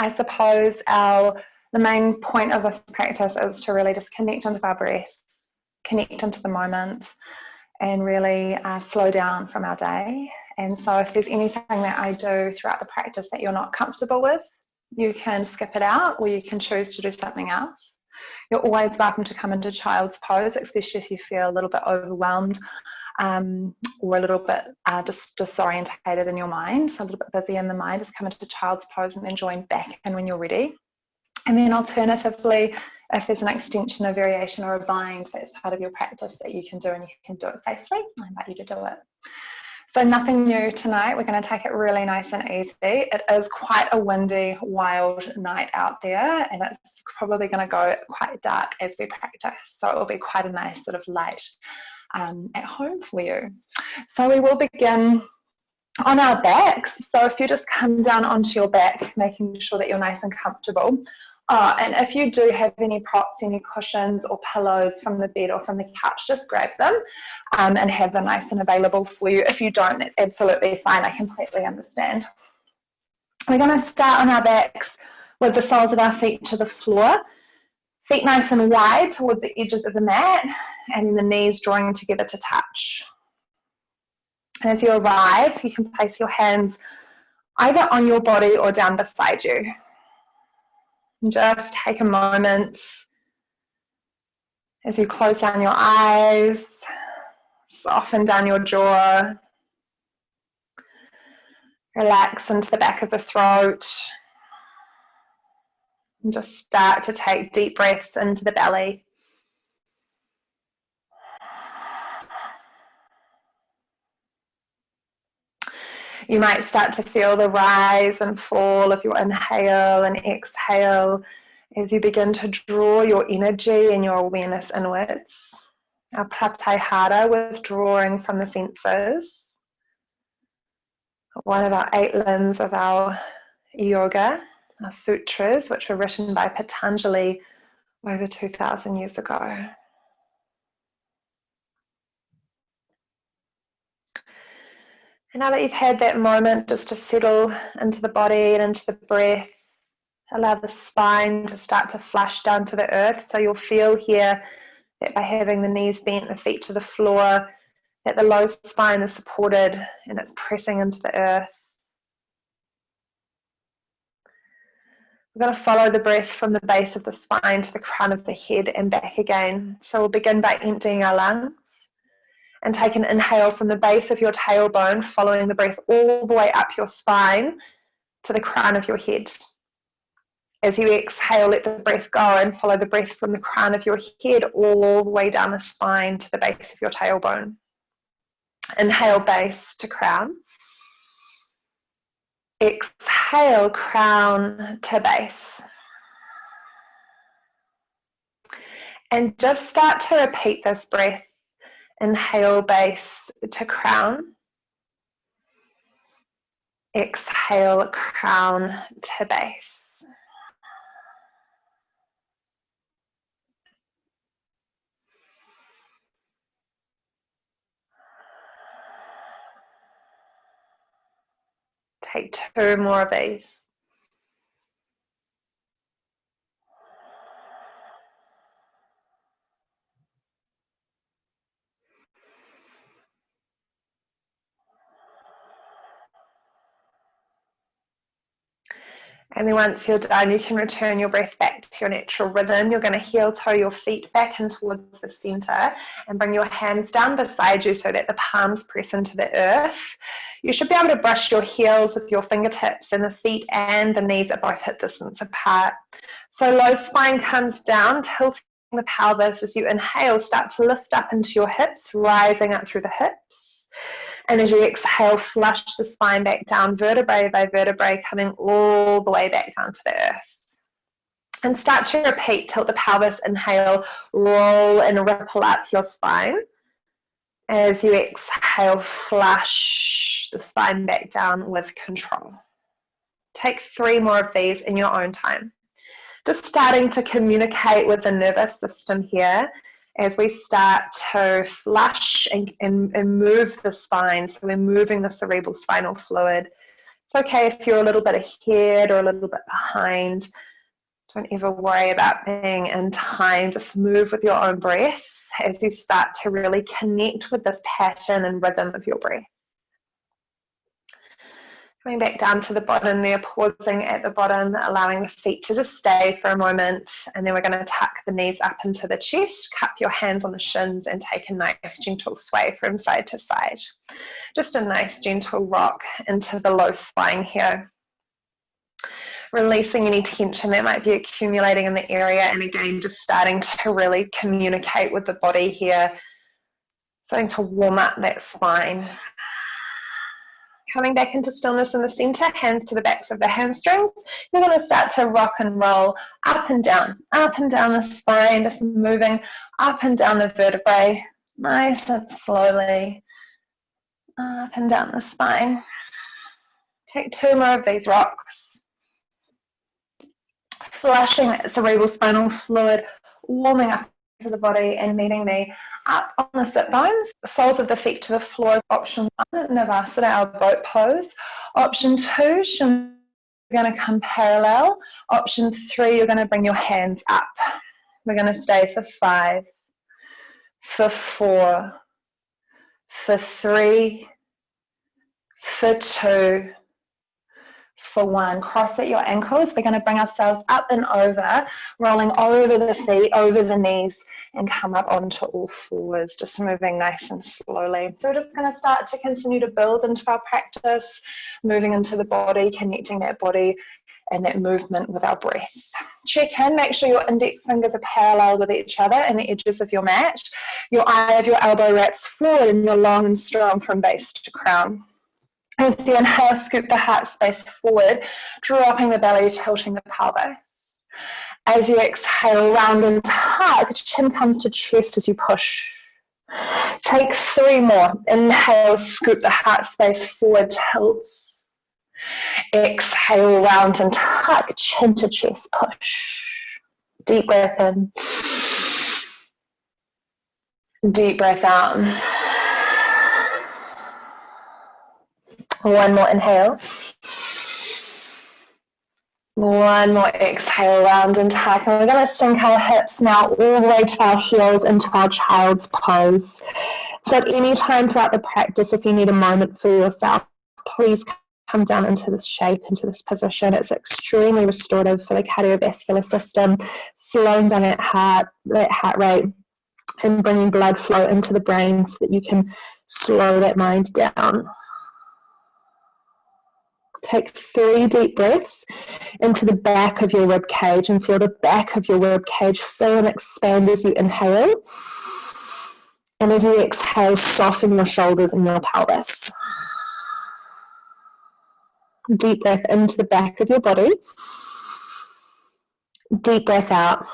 I suppose the main point of this practice is to really just connect into our breath, connect into the moment, and really slow down from our day. And so if there's anything that I do throughout the practice that you're not comfortable with, you can skip it out, or you can choose to do something else. You're always welcome to come into child's pose, especially if you feel a little bit overwhelmed or a little bit just disorientated in your mind, so a little bit busy in the mind. Just come into child's pose and then join back in when you're ready. And then alternatively, if there's an extension, a variation, or a bind that's part of your practice that you can do and you can do it safely, I invite you to do it. So nothing new tonight. We're going to take it really nice and easy. It is quite a windy, wild night out there, and it's probably going to go quite dark as we practice. So it will be quite a nice sort of light at home for you. So we will begin on our backs. So if you just come down onto your back, making sure that you're nice and comfortable. And if you do have any props, any cushions or pillows from the bed or from the couch, just grab them and have them nice and available for you. If you don't, that's absolutely fine. I completely understand. We're going to start on our backs with the soles of our feet to the floor. Feet nice and wide towards the edges of the mat, and the knees drawing together to touch. As you arrive, you can place your hands either on your body or down beside you. Just take a moment as you close down your eyes, soften down your jaw, relax into the back of the throat, and just start to take deep breaths into the belly. You might start to feel the rise and fall of your inhale and exhale as you begin to draw your energy and your awareness inwards. Our pratyahara, withdrawing from the senses, one of our 8 limbs of our yoga, our sutras, which were written by Patanjali over 2,000 years ago. And now that you've had that moment just to settle into the body and into the breath, allow the spine to start to flush down to the earth. So you'll feel here that by having the knees bent, the feet to the floor, that the low spine is supported and it's pressing into the earth. We're going to follow the breath from the base of the spine to the crown of the head and back again. So we'll begin by emptying our lungs. And take an inhale from the base of your tailbone, following the breath all the way up your spine to the crown of your head. As you exhale, let the breath go and follow the breath from the crown of your head all the way down the spine to the base of your tailbone. Inhale, base to crown. Exhale, crown to base. And just start to repeat this breath. Inhale, base to crown. Exhale, crown to base. Take 2 more of these. And then once you're done, you can return your breath back to your natural rhythm. You're going to heel toe your feet back in towards the center and bring your hands down beside you so that the palms press into the earth. You should be able to brush your heels with your fingertips, and the feet and the knees are both hip distance apart. So low spine comes down, tilting the pelvis. As you inhale, start to lift up into your hips, rising up through the hips. And as you exhale, flush the spine back down, vertebrae by vertebrae, coming all the way back down to the earth. And start to repeat, tilt the pelvis, inhale, roll and ripple up your spine. As you exhale, flush the spine back down with control. Take 3 more of these in your own time. Just starting to communicate with the nervous system here as we start to flush and move the spine. So we're moving the cerebral spinal fluid It's okay if you're a little bit ahead or a little bit behind. Don't ever worry about being in time. Just move with your own breath as you start to really connect with this pattern and rhythm of your breath. Coming back down to the bottom there, pausing at the bottom, allowing the feet to just stay for a moment, and then we're going to tuck the knees up into the chest, cup your hands on the shins and take a nice gentle sway from side to side. Just a nice gentle rock into the low spine here. Releasing any tension that might be accumulating in the area, and again just starting to really communicate with the body here, starting to warm up that spine. Coming back into stillness in the center, hands to the backs of the hamstrings. You're going to start to rock and roll up and down the spine, just moving up and down the vertebrae, nice and slowly, up and down the spine. Take 2 more of these rocks. Flushing that cerebral spinal fluid, warming up into the body and meeting me up on the sit bones, soles of the feet to the floor. Option 1, Navasana, our boat pose. Option 2, you're going to come parallel. Option 3, you're going to bring your hands up. We're going to stay for 5, for 4, for 3, for 2, for 1. Cross at your ankles. We're going to bring ourselves up and over, rolling over the feet, over the knees, and come up onto all fours, just moving nice and slowly. So we're just going to start to continue to build into our practice, moving into the body, connecting that body and that movement with our breath. Check in, make sure your index fingers are parallel with each other and the edges of your mat. Your eye of your elbow wraps forward and you're long and strong from base to crown. As you inhale, scoop the heart space forward, dropping the belly, tilting the pelvis. As you exhale, round and tuck, chin comes to chest as you push. Take 3 more. Inhale, scoop the heart space forward, tilts. Exhale, round and tuck, chin to chest, push. Deep breath in. Deep breath out. 1 more inhale. 1 more exhale, round and tuck. And we're going to sink our hips now all the way to our heels into our child's pose. So at any time throughout the practice, if you need a moment for yourself, please come down into this shape, into this position. It's extremely restorative for the cardiovascular system, slowing down that heart rate and bringing blood flow into the brain so that you can slow that mind down. Take 3 deep breaths into the back of your rib cage and feel the back of your rib cage fill and expand as you inhale. And as you exhale, soften your shoulders and your pelvis. Deep breath into the back of your body. Deep breath out.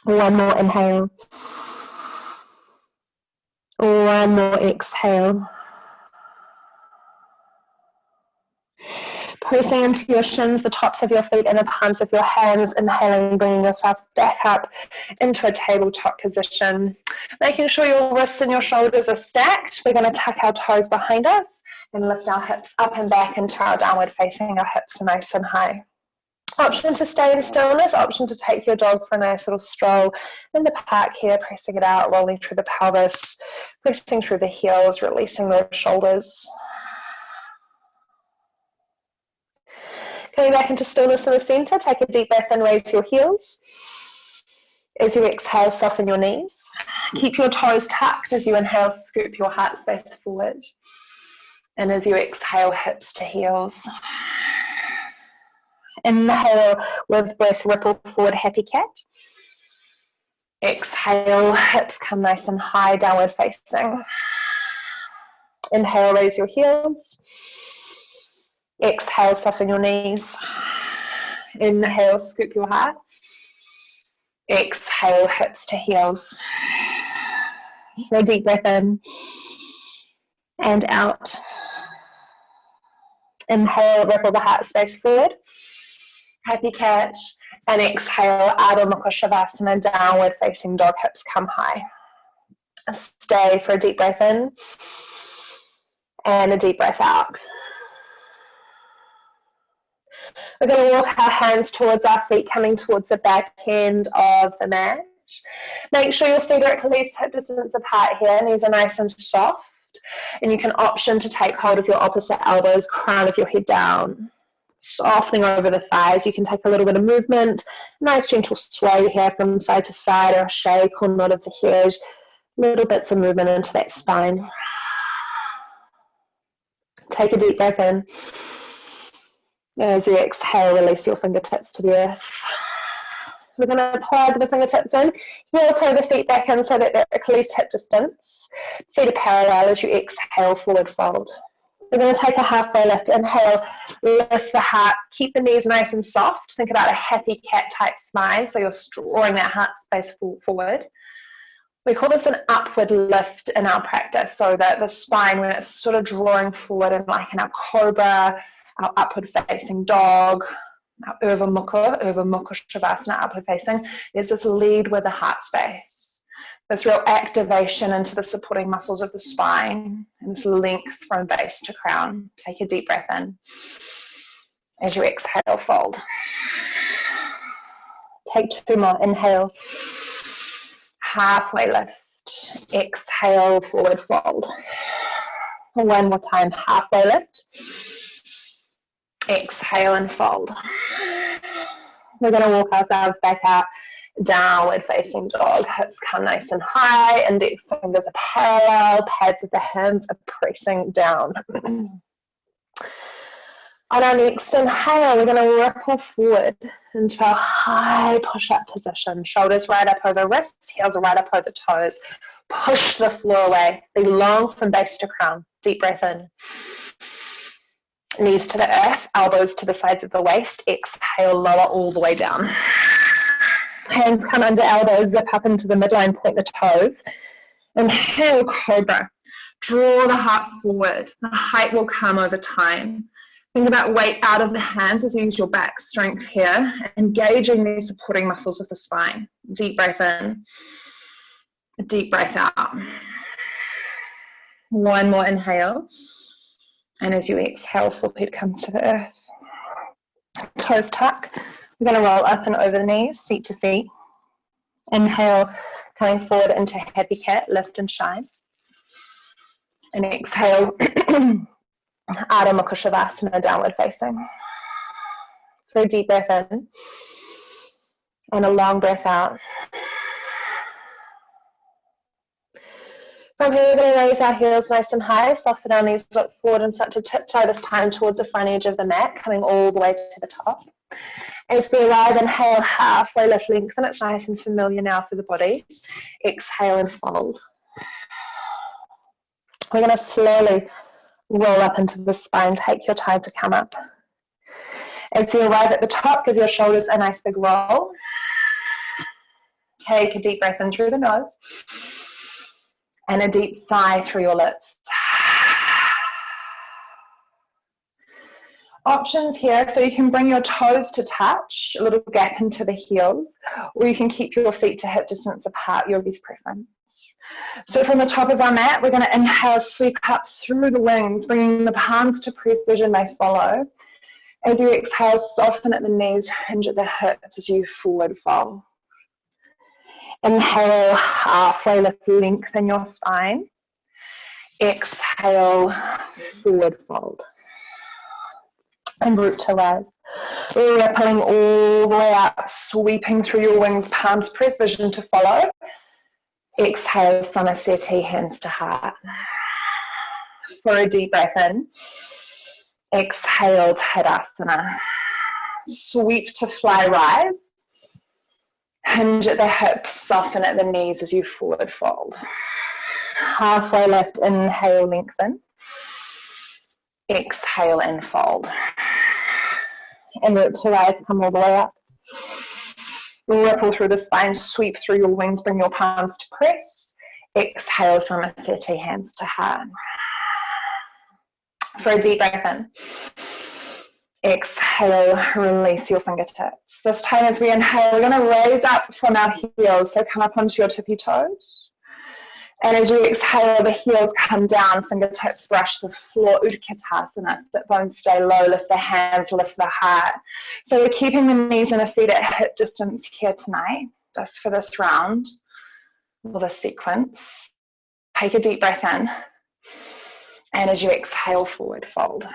1 more inhale. 1 more exhale. Pressing into your shins, the tops of your feet and the palms of your hands, inhaling, bringing yourself back up into a tabletop position. Making sure your wrists and your shoulders are stacked. We're going to tuck our toes behind us and lift our hips up and back into our downward facing. Our hips are nice and high. Option to stay in stillness, option to take your dog for a nice little stroll in the park here, pressing it out, rolling through the pelvis, pressing through the heels, releasing those shoulders. Coming back into stillness in the center, take a deep breath and raise your heels. As you exhale, soften your knees. Keep your toes tucked as you inhale, scoop your heart space forward. And as you exhale, hips to heels. Inhale with breath, ripple forward, happy cat. Exhale, hips come nice and high, downward facing. Inhale, raise your heels. Exhale, soften your knees. Inhale, scoop your heart. Exhale, hips to heels. A deep breath in and out. Inhale, ripple the heart space forward. Happy cat. And exhale, Adho Mukha Shavasana, downward facing dog, hips come high. Stay for a deep breath in And a deep breath out. We're going to walk our hands towards our feet, coming towards the back end of the mat. Make sure your feet are at least hip distance apart here. Knees are nice and soft. And you can option to take hold of your opposite elbows, crown of your head down. Softening over the thighs. You can take a little bit of movement. Nice gentle sway here from side to side, or a shake or nod of the head. Little bits of movement into that spine. Take a deep breath in. As you exhale, release your fingertips to the earth. We're going to plug the fingertips in. Heel toe the feet back in so that they're at least hip distance. Feet are parallel as you exhale, forward fold. We're going to take a halfway lift. Inhale, lift the heart. Keep the knees nice and soft. Think about a happy cat type spine, so you're drawing that heart space forward. We call this an upward lift in our practice, so that the spine, when it's sort of drawing forward, and like in our cobra, our upward facing dog, our Urdhva Mukha Shavasana, upward facing, there's this lead with the heart space. This real activation into the supporting muscles of the spine, and this length from base to crown. Take a deep breath in. As you exhale, fold. Take 2 more. Inhale. Halfway lift. Exhale, forward fold. 1 more time. Halfway lift. Exhale and fold. We're going to walk ourselves back out. Downward facing dog. Hips come nice and high. Index fingers are parallel. Pads of the hands are pressing down. On our next inhale, we're going to ripple forward into our high push-up position. Shoulders right up over wrists, heels right up over toes. Push the floor away. Be long from base to crown. Deep breath in. Knees to the earth, elbows to the sides of the waist. Exhale, lower all the way down. Hands come under elbows, zip up into the midline, point the toes. Inhale, cobra. Draw the heart forward. The height will come over time. Think about weight out of the hands as you use your back strength here, engaging these supporting muscles of the spine. Deep breath in. Deep breath out. 1 more inhale. And as you exhale, forehead comes to the earth. Toes tuck. We're going to roll up and over the knees, seat to feet. Inhale, coming forward into happy cat, lift and shine. And exhale, Urdhva Mukha Shavasana, downward facing. For a deep breath in. And a long breath out. From here, we're going to raise our heels nice and high, soften our knees, look forward and start to tiptoe this time towards the front edge of the mat, coming all the way to the top. As we arrive, inhale, halfway lift, lengthen. It's nice and familiar now for the body. Exhale and fold. We're going to slowly roll up into the spine. Take your time to come up. As you arrive at the top, give your shoulders a nice big roll. Take a deep breath in through the nose. And a deep sigh through your lips. Options here, so you can bring your toes to touch, a little gap into the heels, or you can keep your feet to hip distance apart, your best preference. So from the top of our mat, we're going to inhale, sweep up through the wings, bringing the palms to press, vision may follow. As you exhale, soften at the knees, hinge at the hips as you forward fold. Inhale, halfway lift, lengthen your spine. Exhale, forward fold. And root to rise. Rippling all the way up, sweeping through your wings, palms press, vision to follow. Exhale, Samasthiti, hands to heart. For a deep breath in. Exhale, Tadasana. Sweep to fly rise. Hinge at the hips, soften at the knees as you forward fold. Halfway lift, inhale, lengthen. Exhale and fold. And root to rise, come all the way up. Ripple through the spine, sweep through your wings, bring your palms to press. Exhale, Samasthiti, hands to heart. For a deep breath in. Exhale, release your fingertips. This time as we inhale, we're going to raise up from our heels, so come up onto your tippy toes. And as you exhale, the heels come down, fingertips brush the floor, Utkatasana, sit bones stay low, lift the hands, lift the heart. So we're keeping the knees and the feet at hip distance here tonight, just for this round, or this sequence. Take a deep breath in. And as you exhale, forward fold.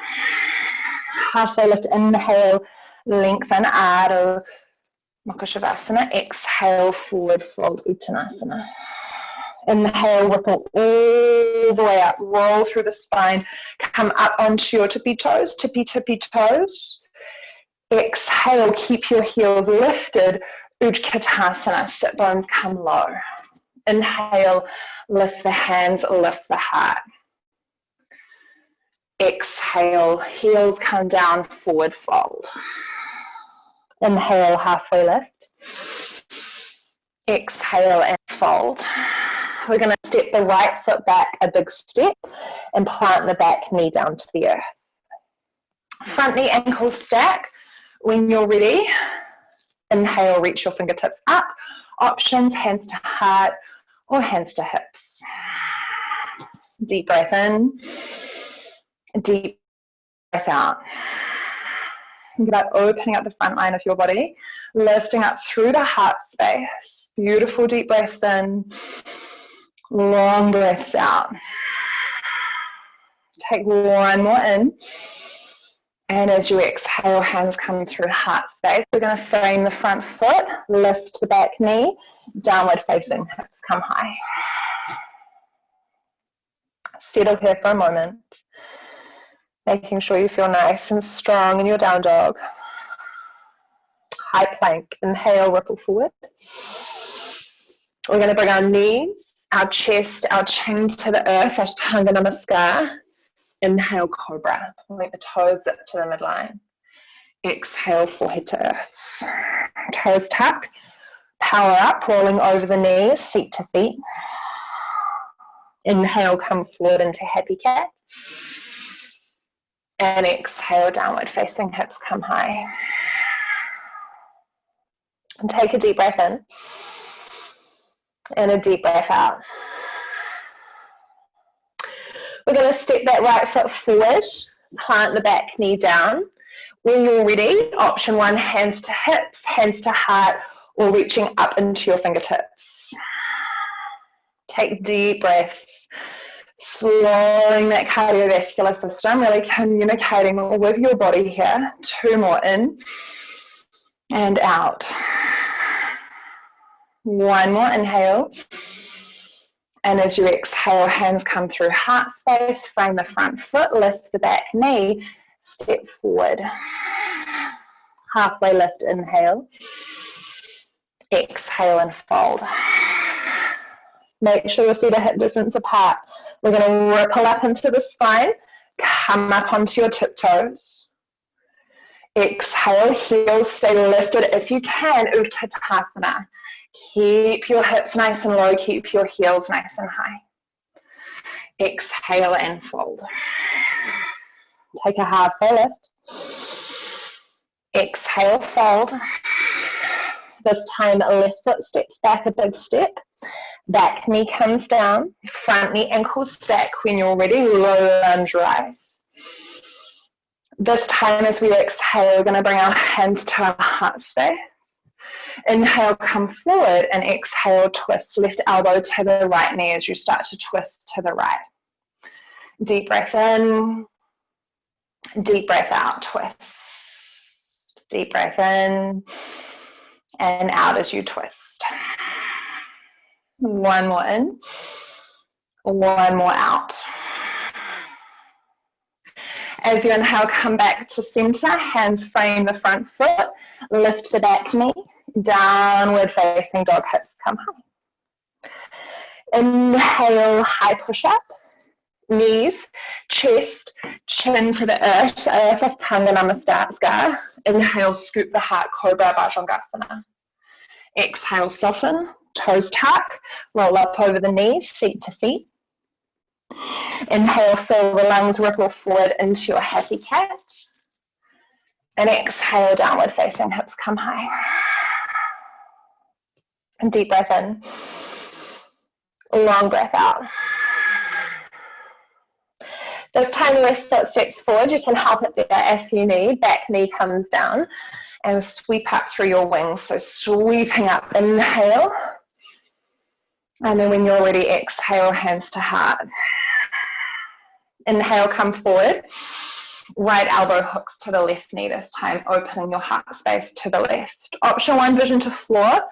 Halfway lift, inhale, lengthen, Adho Mukha Shavasana. Exhale, forward fold, Uttanasana. Inhale, ripple all the way up, roll through the spine, come up onto your tippy toes, tippy toes. Exhale, keep your heels lifted, Utkatasana, sit bones come low. Inhale, lift the hands, lift the heart. Exhale, heels come down, forward fold. Inhale, halfway lift. Exhale and fold. We're going to step the right foot back a big step and plant the back knee down to the earth. Front knee ankle stack. When you're ready, inhale, reach your fingertips up. Options, hands to heart or hands to hips. Deep breath in. Deep breath out. Think about opening up the front line of your body, lifting up through the heart space. Beautiful deep breaths in, long breaths out. Take one more in. And as you exhale, hands come through heart space. We're going to frame the front foot, lift the back knee, downward facing, hips come high. Settle here for a moment. Making sure you feel nice and strong in your down dog. High plank, inhale, ripple forward. We're going to bring our knees, our chest, our chin to the earth, Ashtanga Namaskar. Inhale, cobra, point the toes up to the midline. Exhale, forehead to earth. Toes tuck, power up, rolling over the knees, seat to feet. Inhale, come forward into happy cat. And exhale, downward facing, hips come high. And take a deep breath in. And a deep breath out. We're going to step that right foot forward, plant the back knee down. When you're ready, option one, hands to hips, hands to heart, or reaching up into your fingertips. Take deep breaths. Slowing that cardiovascular system, really communicating with your body here. Two more in and out. One more inhale. And as you exhale, hands come through heart space, frame the front foot, lift the back knee, step forward. Halfway lift, inhale. Exhale and fold. Make sure your feet are hip distance apart. We're going to ripple up into the spine, come up onto your tiptoes. Exhale, heels stay lifted if you can, Utkatasana. Keep your hips nice and low, keep your heels nice and high. Exhale and fold. Take a halfway lift. Exhale, fold. This time, left foot steps back a big step. Back knee comes down, front knee ankle stack. When you're ready, low lunge rise. This time as we exhale, we're going to bring our hands to our heart space. Inhale, come forward, and exhale, twist left elbow to the right knee as you start to twist to the right. Deep breath in, deep breath out, twist. Deep breath in and out as you twist. One more in, one more out. As you inhale, come back to center, hands frame the front foot, lift the back knee, downward facing dog, hips come high. Inhale, high push up, knees, chest, chin to the earth, Ashtanga Namaskar. Inhale, scoop the heart, Cobra Bhujangasana. Exhale, soften, toes tuck, roll up over the knees, seat to feet. Inhale, fill the lungs, ripple forward into your happy cat. And exhale, downward facing, hips come high. And deep breath in. Long breath out. This time left foot steps forward. You can help it there if you need. Back knee comes down and sweep up through your wings. So sweeping up, inhale. And then when you're ready, exhale, hands to heart. Inhale, come forward. Right elbow hooks to the left knee this time, opening your heart space to the left. Option 1, vision to floor.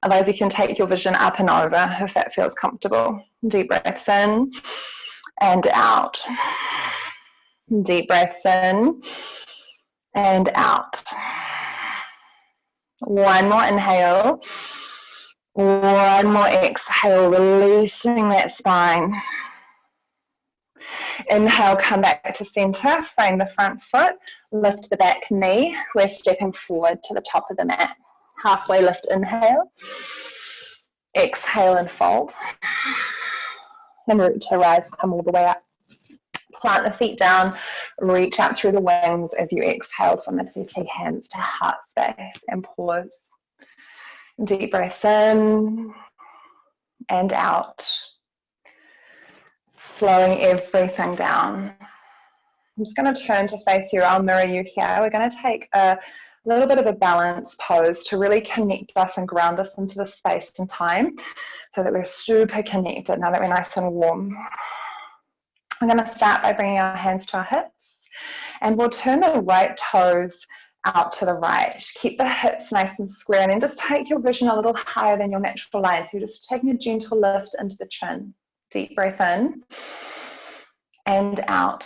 Otherwise, you can take your vision up and over if that feels comfortable. Deep breaths in and out. Deep breaths in and out. One more inhale. One more exhale, releasing that spine. Inhale, come back to center, frame the front foot, lift the back knee. We're stepping forward to the top of the mat. Halfway lift, inhale. Exhale and fold. And root to rise, come all the way up. Plant the feet down, reach out through the wings as you exhale from the settee, hands to heart space, and pause. Deep breaths in and out. Slowing everything down. I'm just going to turn to face you. I'll mirror you here. We're going to take a little bit of a balance pose to really connect us and ground us into the space and time so that we're super connected now that we're nice and warm. I'm going to start by bringing our hands to our hips, and we'll turn the right toes out to the right. Keep the hips nice and square, and then just take your vision a little higher than your natural line. So you're just taking a gentle lift into the chin. Deep breath in and out.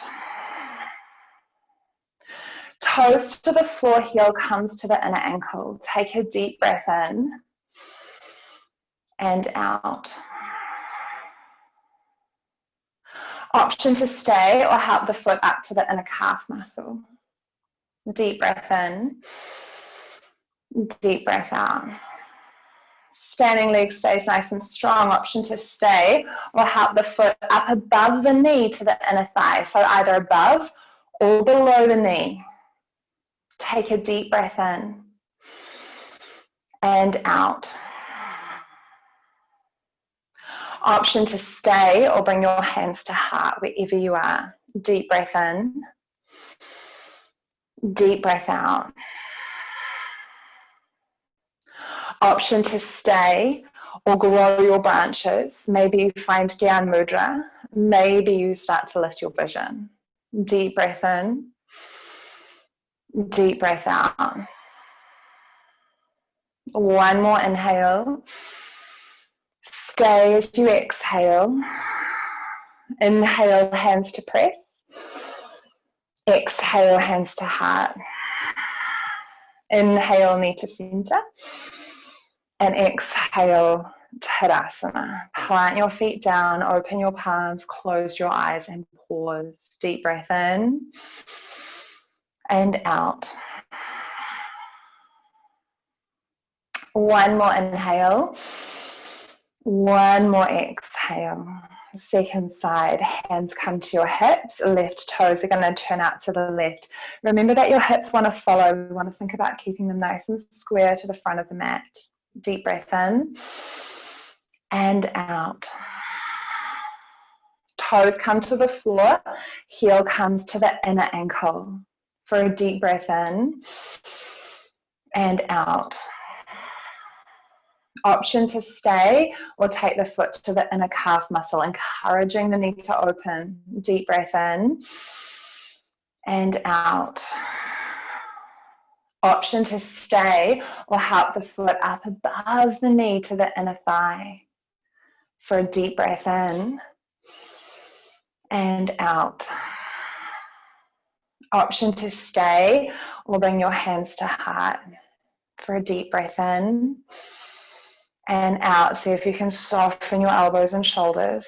Toes to the floor, heel comes to the inner ankle. Take a deep breath in and out. Option to stay or help the foot up to the inner calf muscle. Deep breath in, deep breath out. Standing leg stays nice and strong. Option to stay or help the foot up above the knee to the inner thigh. So either above or below the knee. Take a deep breath in and out. Option to stay or bring your hands to heart wherever you are. Deep breath in, deep breath out. Option to stay or grow your branches. Maybe you find Gyan Mudra. Maybe you start to lift your vision. Deep breath in, deep breath out. One more inhale. Stay as you exhale. Inhale, hands to press. Exhale, hands to heart. Inhale, knee to center. And exhale, Tadasana. Plant your feet down, open your palms, close your eyes and pause. Deep breath in and out. One more inhale. One more exhale. Second side, hands come to your hips, left toes are going to turn out to the left. Remember that your hips want to follow. We want to think about keeping them nice and square to the front of the mat. Deep breath in and out. Toes come to the floor, heel comes to the inner ankle. For a deep breath in and out. Option to stay or take the foot to the inner calf muscle, encouraging the knee to open. Deep breath in and out. Option to stay or help the foot up above the knee to the inner thigh. For a deep breath in and out. Option to stay or bring your hands to heart. For a deep breath in and out. See if you can soften your elbows and shoulders.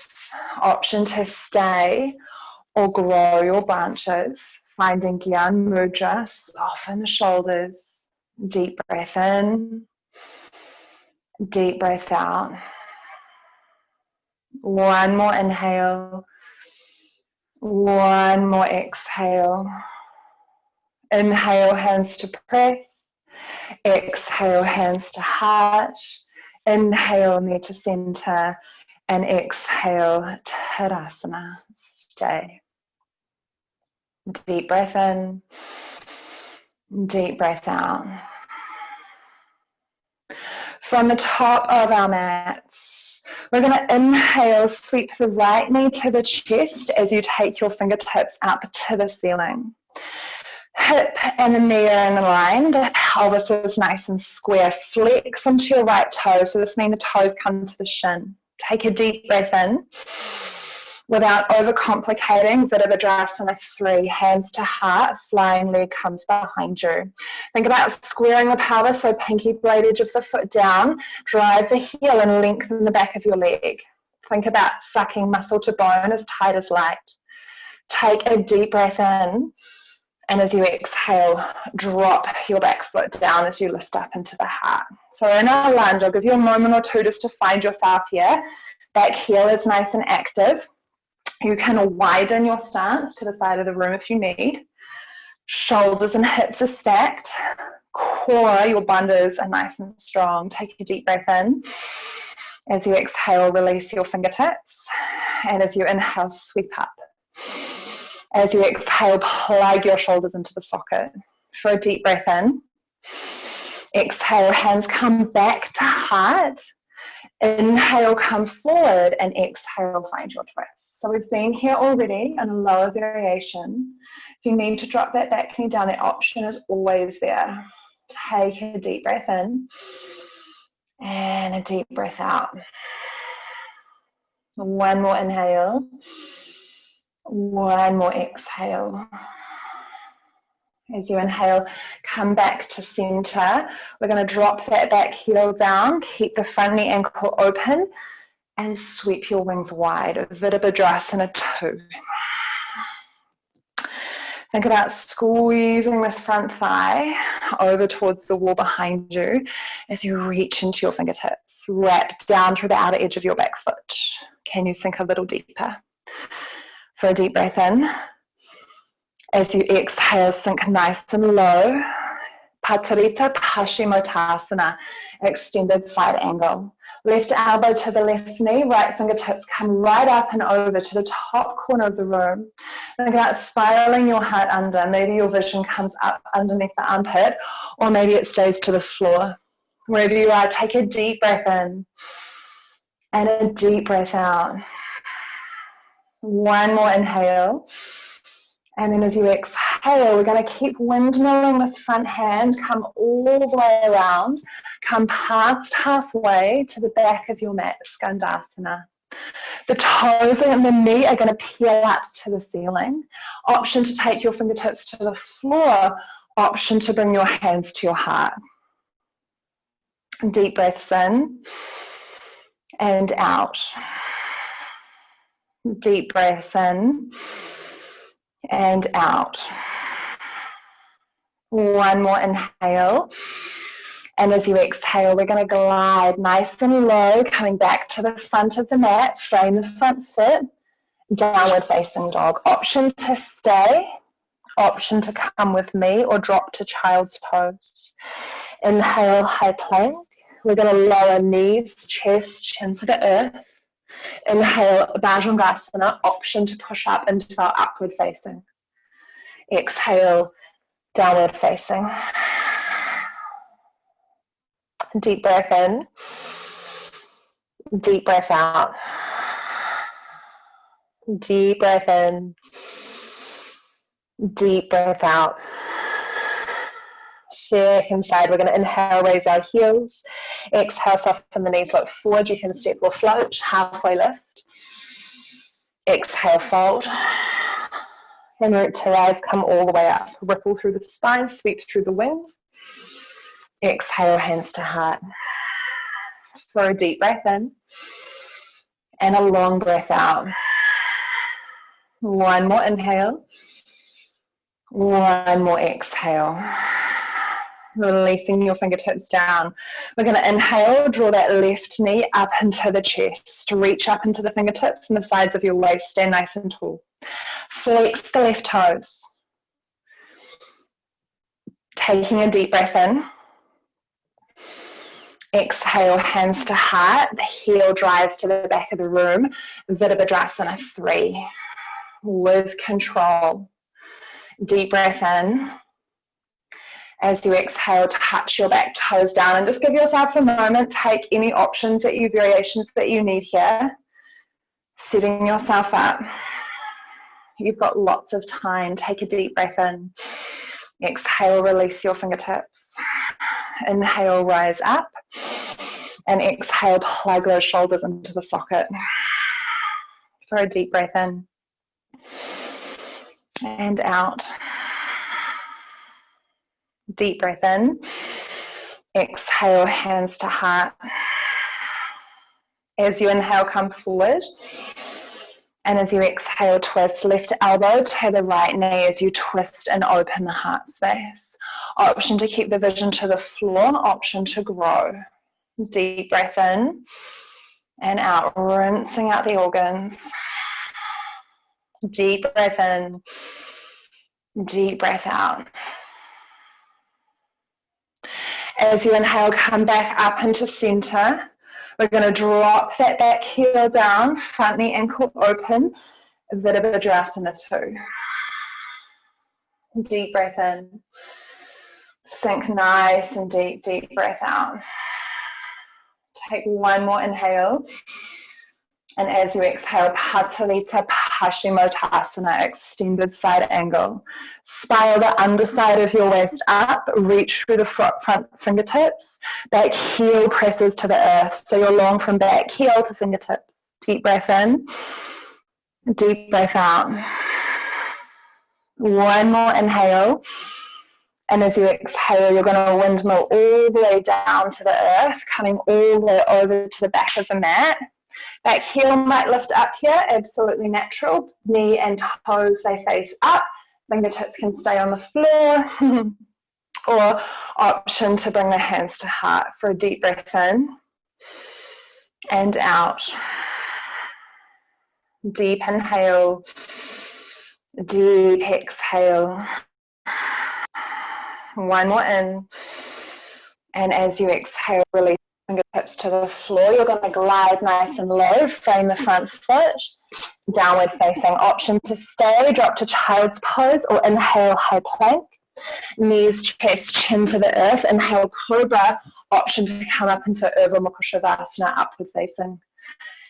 Option to stay or grow your branches. Finding Gyan Mudra, soften the shoulders. Deep breath in, deep breath out. One more inhale. One more exhale. Inhale, hands to press. Exhale, hands to heart. Inhale, knee to center. And exhale, Tadasana, stay. Deep breath in, deep breath out. From the top of our mats, we're going to inhale, sweep the right knee to the chest as you take your fingertips up to the ceiling. Hip and the knee are in line, the pelvis is nice and square. Flex into your right toe, so this means the toes come to the shin. Take a deep breath in. Without overcomplicating, Vinyasa 3, hands to heart, flying leg comes behind you. Think about squaring the pelvis, so pinky blade edge of the foot down, drive the heel and lengthen the back of your leg. Think about sucking muscle to bone as tight as light. Take a deep breath in, and as you exhale, drop your back foot down as you lift up into the heart. So in a lunge, I'll give you a moment or two just to find yourself here. Back heel is nice and active. You can widen your stance to the side of the room if you need. Shoulders and hips are stacked. Core, your bandhas are nice and strong. Take a deep breath in. As you exhale, release your fingertips. And as you inhale, sweep up. As you exhale, plug your shoulders into the socket. For a deep breath in. Exhale, hands come back to heart. Inhale, come forward, and exhale, find your twist. So we've been here already in a lower variation. If you need to drop that back knee down, that option is always there. Take a deep breath in and a deep breath out. One more inhale. One more exhale. As you inhale, come back to center. We're going to drop that back heel down, keep the front knee ankle open, and sweep your wings wide. Virabhadrasana 2. Think about squeezing this front thigh over towards the wall behind you as you reach into your fingertips. Wrap down through the outer edge of your back foot. Can you sink a little deeper? For a deep breath in. As you exhale, sink nice and low. Patarita Paschimottanasana, extended side angle. Left elbow to the left knee, right fingertips come right up and over to the top corner of the room. Think about spiraling your heart under. Maybe your vision comes up underneath the armpit, or maybe it stays to the floor. Wherever you are, take a deep breath in and a deep breath out. One more inhale. And then as you exhale, we're going to keep windmilling this front hand, come all the way around, come past halfway to the back of your mat, Skandasana. The toes and the knee are going to peel up to the ceiling. Option to take your fingertips to the floor, option to bring your hands to your heart. Deep breaths in and out. Deep breaths in and out. One more inhale. And as you exhale, we're going to glide nice and low, coming back to the front of the mat, frame the front foot, downward facing dog. Option to stay, option to come with me or drop to child's pose. Inhale, high plank. We're going to lower knees, chest, chin to the earth. Inhale, Bhujangasana, option to push up into our upward facing. Exhale, downward facing. Deep breath in, deep breath out. Deep breath in, deep breath out. Second side, we're going to inhale, raise our heels. Exhale, soften the knees, look forward. You can step or float, halfway lift. Exhale, fold. And root to rise, come all the way up. Ripple through the spine, sweep through the wings. Exhale, hands to heart. For a deep breath in. And a long breath out. One more inhale. One more exhale. Releasing your fingertips down. We're going to inhale, draw that left knee up into the chest. Reach up into the fingertips and the sides of your waist. Stand nice and tall. Flex the left toes. Taking a deep breath in. Exhale, hands to heart. The heel drives to the back of the room. Virabhadrasana 3. With control. Deep breath in. As you exhale, touch your back toes down and just give yourself a moment. Take any variations that you need here. Setting yourself up. You've got lots of time. Take a deep breath in. Exhale, release your fingertips. Inhale, rise up. And exhale, plug those shoulders into the socket. For a deep breath in. And out. Deep breath in. Exhale, hands to heart. As you inhale, come forward. And as you exhale, twist left elbow to the right knee as you twist and open the heart space. Option to keep the vision to the floor, option to grow. Deep breath in and out, rinsing out the organs. Deep breath in, deep breath out. As you inhale, come back up into center. We're going to drop that back heel down, front knee ankle open, Virabhadrasana 2. Deep breath in. Sink nice and deep, deep breath out. Take one more inhale. And as you exhale, Patalita Paschimottanasana, extended side angle. Spiral the underside of your waist up, reach through the front fingertips. Back heel presses to the earth. So you're long from back heel to fingertips. Deep breath in, deep breath out. One more inhale. And as you exhale, you're going to windmill all the way down to the earth, coming all the way over to the back of the mat. Back heel might lift up here, absolutely natural. Knee and toes, they face up. Fingertips can stay on the floor. Or option to bring the hands to heart for a deep breath in. And out. Deep inhale. Deep exhale. One more in. And as you exhale, release fingertips to the floor. You're going to glide nice and low, frame the front foot, downward facing. Option to stay, drop to child's pose, or inhale, high plank. Knees, chest, chin to the earth. Inhale, cobra. Option to come up into Urdhva Mukha Shavasana, upward facing.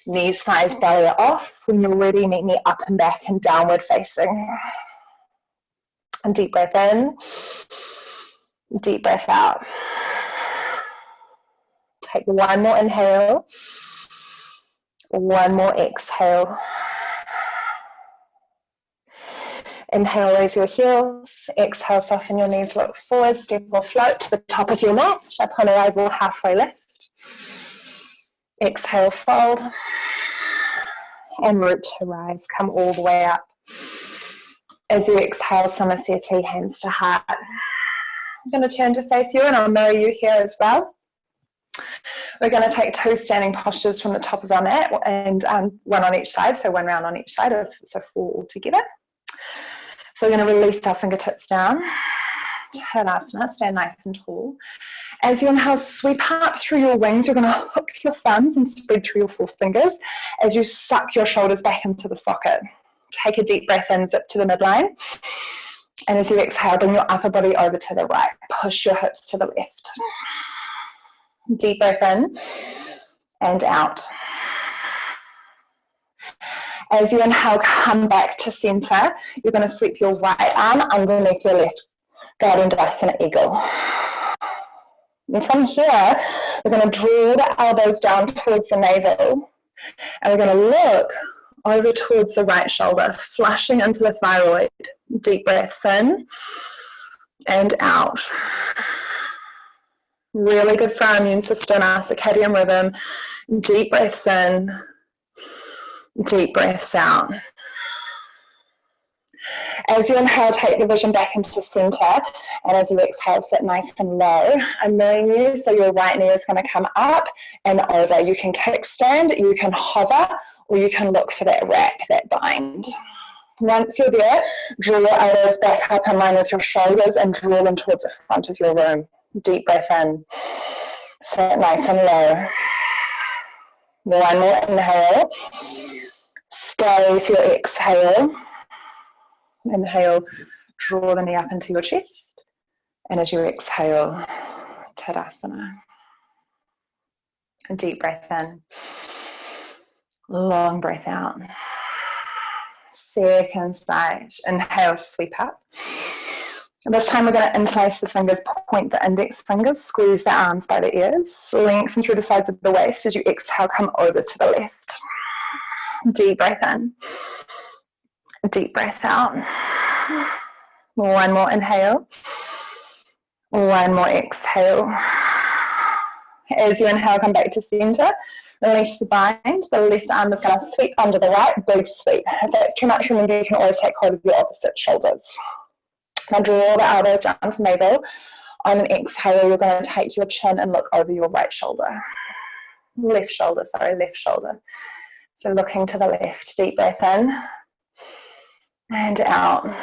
Knees, thighs, belly are off. When you're ready, meet me up and back and downward facing. And deep breath in. Deep breath out. Take one more inhale. One more exhale. Inhale, raise your heels. Exhale, soften your knees, look forward, step or float to the top of your mat. Upon arrival, halfway lift. Exhale, fold. And root to rise. Come all the way up. As you exhale, Samasthiti, hands to heart. I'm going to turn to face you and I'll mirror you here as well. We're going to take 2 standing postures from the top of our mat and one on each side, so 1 round on each side, so 4 altogether. So we're going to release our fingertips down. Tadasana, stand nice and tall. As you inhale, sweep up through your wings. You're going to hook your thumbs and spread through your 4 fingers as you suck your shoulders back into the socket. Take a deep breath in, zip to the midline. And as you exhale, bring your upper body over to the right. Push your hips to the left. Deep breath in and out. As you inhale, come back to center. You're going to sweep your right arm underneath your left, Gardendasana Eagle. And from here, we're going to draw the elbows down towards the navel. And we're going to look over towards the right shoulder, flushing into the thyroid. Deep breaths in and out. Really good for our immune system, our circadian rhythm. Deep breaths in, deep breaths out. As you inhale, take the vision back into center, and as you exhale, sit nice and low. I'm mirroring you, so your right knee is going to come up and over. You can kickstand, you can hover, or you can look for that wrap, that bind. Once you're there, draw your elbows back up in line with your shoulders and draw them towards the front of your room. Deep breath in. Sit nice and low. One more inhale. Stay for your exhale. Inhale, draw the knee up into your chest. And as you exhale, Tadasana. A deep breath in. Long breath out. Second side. Inhale, sweep up. And this time we're going to interlace the fingers, point the index fingers, squeeze the arms by the ears, lengthen through the sides of the waist. As you exhale, come over to the left. Deep breath in. Deep breath out. One more inhale. One more exhale. As you inhale, come back to center. Release the bind. The left arm is going to sweep under the right, big sweep. If that's too much, remember you can always take hold of your opposite shoulders. Now draw the elbows down to navel. On an exhale, you're going to take your chin and look over your right shoulder. Left shoulder. So looking to the left. Deep breath in. And out.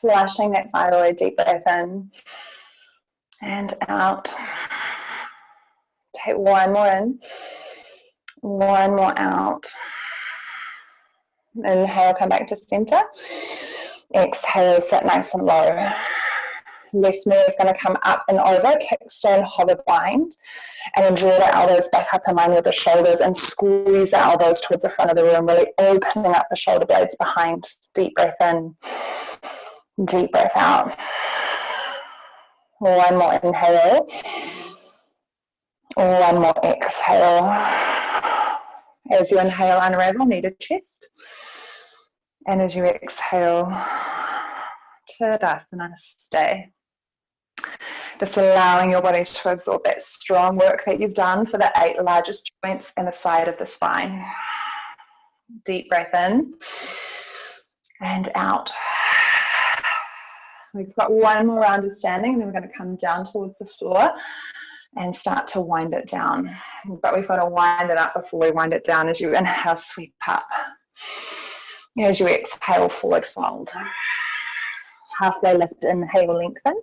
Flushing that thyroid. Deep breath in. And out. Take one more in. One more out. Inhale, come back to center. Exhale, sit nice and low. Left knee is going to come up and over, kickstand, hover, bind. And then draw the elbows back up in line with the shoulders and squeeze the elbows towards the front of the room, really opening up the shoulder blades behind. Deep breath in. Deep breath out. One more inhale. One more exhale. As you inhale, unravel, knee to chest. And as you exhale, Tadasana, stay. Just allowing your body to absorb that strong work that you've done for the 8 largest joints in the side of the spine. Deep breath in and out. We've got one more round of standing, and then we're going to come down towards the floor and start to wind it down. But we've got to wind it up before we wind it down. As you inhale, sweep up. As you exhale, forward fold. Halfway lift, inhale, lengthen.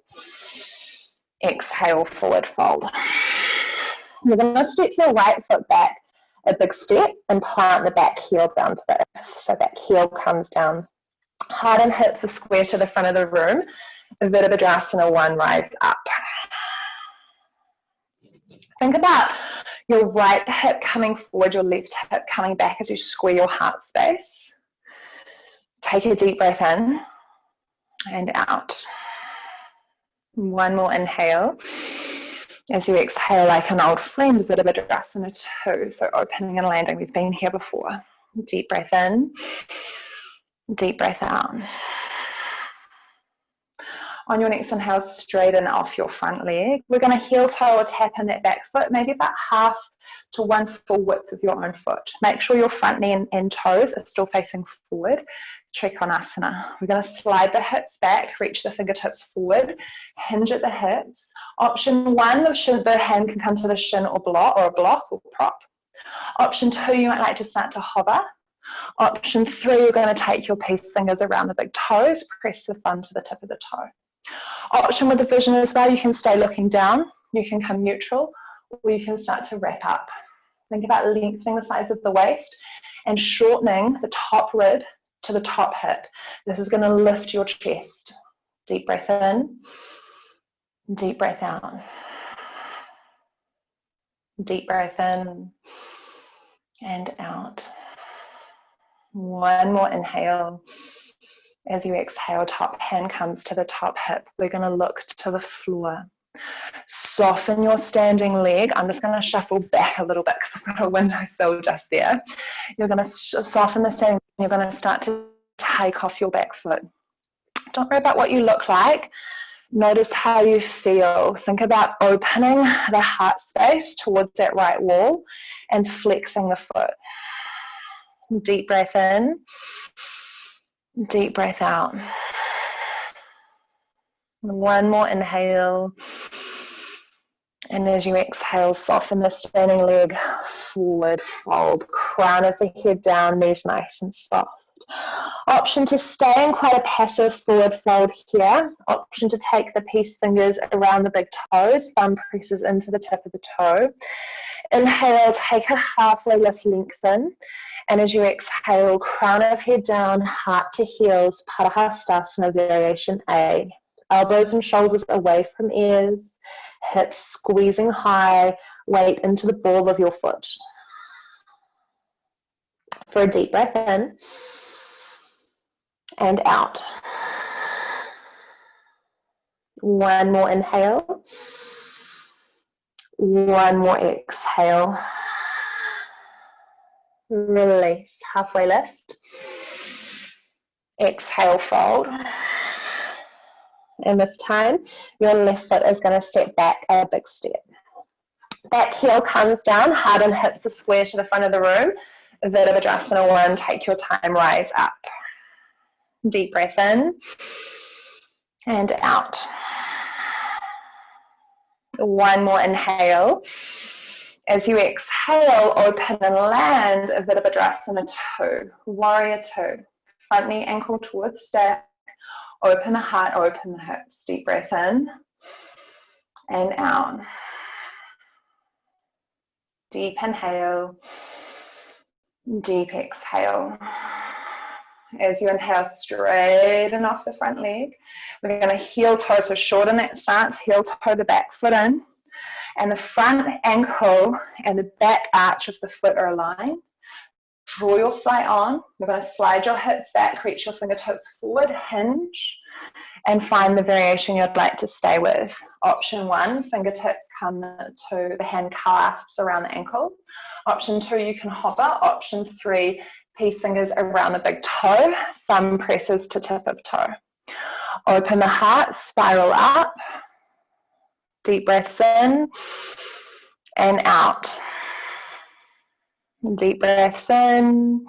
Exhale, forward fold. You're going to step your right foot back a big step and plant the back heel down to the earth. So that heel comes down. Heart and hips are square to the front of the room. Virabhadrasana 1, rise up. Think about your right hip coming forward, your left hip coming back as you square your heart space. Take a deep breath in and out. One more inhale. As you exhale like an old friend, Virabhadrasana 2. So opening and landing, we've been here before. Deep breath in, deep breath out. On your next inhale, straighten off your front leg. We're going to heel toe or tap in that back foot, maybe about half to 1 full width of your own foot. Make sure your front knee and toes are still facing forward. Trikonasana. We're going to slide the hips back, reach the fingertips forward, hinge at the hips. Option 1, the hand can come to the shin or a block or prop. Option 2, you might like to start to hover. Option 3, you're going to take your peace fingers around the big toes, press the thumb to the tip of the toe. Option with the vision as well, you can stay looking down, you can come neutral, or you can start to wrap up. Think about lengthening the sides of the waist and shortening the top rib to the top hip. This is going to lift your chest. Deep breath in, deep breath out. Deep breath in and out. One more inhale. As you exhale, top hand comes to the top hip. We're going to look to the floor. Soften your standing leg. I'm just going to shuffle back a little bit because I've got a windowsill just there. You're going to soften the standing. You're going to start to take off your back foot. Don't worry about what you look like. Notice how you feel. Think about opening the heart space towards that right wall and flexing the foot. Deep breath in. Deep breath out. One more inhale. And as you exhale, soften the standing leg, forward fold. Crown of the head down, knees nice and soft. Option to stay in quite a passive forward fold here. Option to take the peace fingers around the big toes, thumb presses into the tip of the toe. Inhale, take a halfway lift, lengthen. And as you exhale, crown of head down, heart to heels, Padahastasana variation A. Elbows and shoulders away from ears, hips squeezing high, weight into the ball of your foot. For a deep breath in and out. One more inhale. One more exhale. Release, halfway lift. Exhale, fold. And this time, your left foot is going to step back a big step. Back heel comes down, heart and hips are square to the front of the room. Virabhadrasana 1, take your time, rise up. Deep breath in and out. One more inhale. As you exhale, open and land Virabhadrasana 2, Warrior 2. Front knee ankle towards stack. Open the heart, open the hips. Deep breath in and out. Deep inhale, deep exhale. As you inhale, straighten off the front leg. We're going to heel toe, so shorten that stance, heel toe the back foot in. And the front ankle and the back arch of the foot are aligned. Draw your thigh on. We're going to slide your hips back, reach your fingertips forward, hinge, and find the variation you'd like to stay with. Option 1, fingertips come to the hand clasps around the ankle. Option 2, you can hover. Option 3, peace fingers around the big toe, thumb presses to tip of toe. Open the heart, spiral up. Deep breaths in and out. Deep breaths in,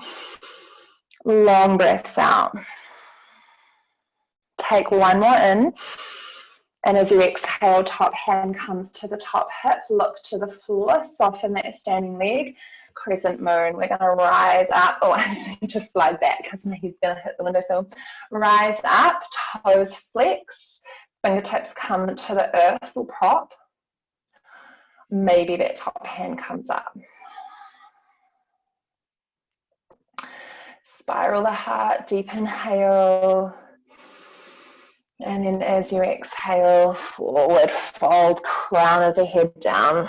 long breaths out. Take one more in, and as you exhale, top hand comes to the top hip, look to the floor, soften that standing leg, crescent moon. We're going to rise up. Oh, I just need to slide back because my head's going to hit the windowsill. Rise up, toes flex, fingertips come to the earth or prop. Maybe that top hand comes up. Spiral the heart, deep inhale. And then as you exhale, forward fold, crown of the head down.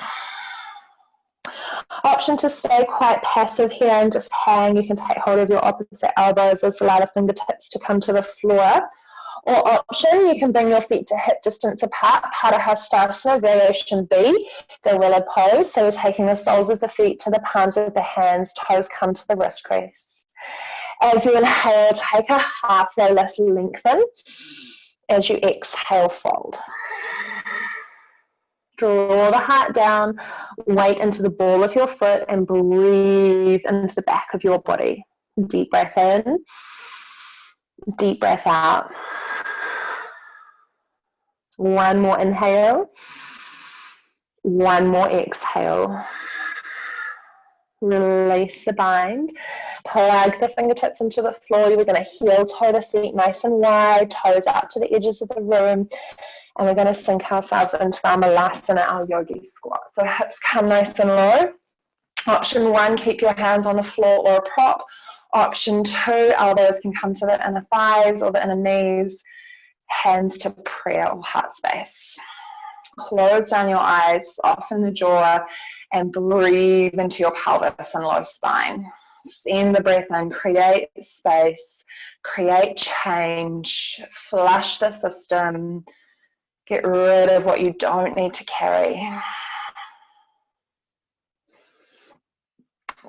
Option to stay quite passive here and just hang. You can take hold of your opposite elbows or allow the fingertips to come to the floor. Or option, you can bring your feet to hip distance apart, Padahastasana, variation B, gorilla pose. So we're taking the soles of the feet to the palms of the hands, toes come to the wrist crease. As you inhale, take a halfway lift, lengthen. As you exhale, fold. Draw the heart down, weight into the ball of your foot, and breathe into the back of your body. Deep breath in, deep breath out. One more inhale, one more exhale. Release the bind. Plug the fingertips into the floor. We're going to heel toe the feet nice and wide, toes out to the edges of the room. And we're going to sink ourselves into our Malasana, our yogi squat. So hips come nice and low. Option 1, keep your hands on the floor or a prop. Option 2, elbows can come to the inner thighs or the inner knees. Hands to prayer or heart space. Close down your eyes, soften the jaw, and breathe into your pelvis and low spine. Send the breath in, create space, create change, flush the system, get rid of what you don't need to carry.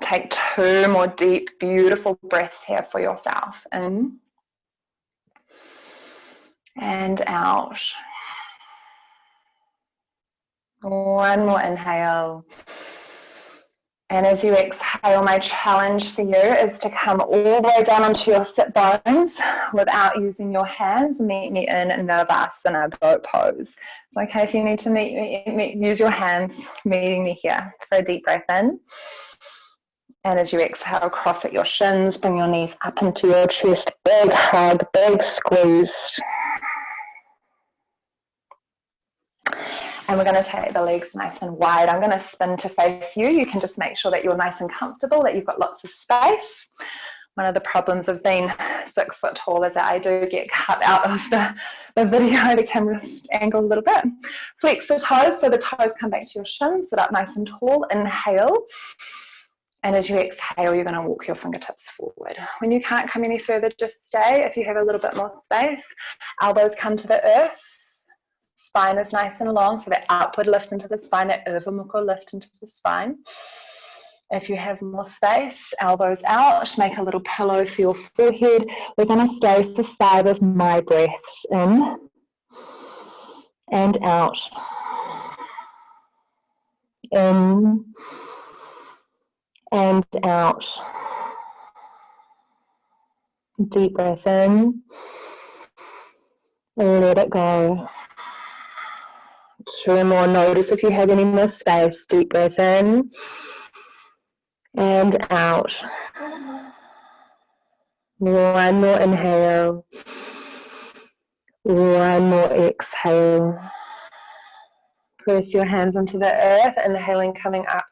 Take 2 more deep, beautiful breaths here for yourself. In and out. One more inhale. And as you exhale, my challenge for you is to come all the way down onto your sit bones without using your hands. Meet me in Navasana, boat pose. It's okay if you need to use your hands, meeting me here. For a deep breath in And as you exhale, cross at your shins, bring your knees up into your chest, big hug, big squeeze. And we're going to take the legs nice and wide. I'm going to spin to face you. You can just make sure that you're nice and comfortable, that you've got lots of space. One of the problems of being 6 foot tall is that I do get cut out of the video, the camera angle a little bit. Flex the toes, so the toes come back to your shins, sit up nice and tall. Inhale. And as you exhale, you're going to walk your fingertips forward. When you can't come any further, just stay. If you have a little bit more space, elbows come to the earth. Spine is nice and long, so that upward lift into the spine, that Uvamukha lift into the spine. If you have more space, elbows out, make a little pillow for your forehead. We're going to stay for 5 of my breaths, in and out. In and out. Deep breath in, let it go. 2 more. Notice if you have any more space. Deep breath in and out. 1 more inhale. 1 more exhale. Press your hands into the earth, inhaling, coming up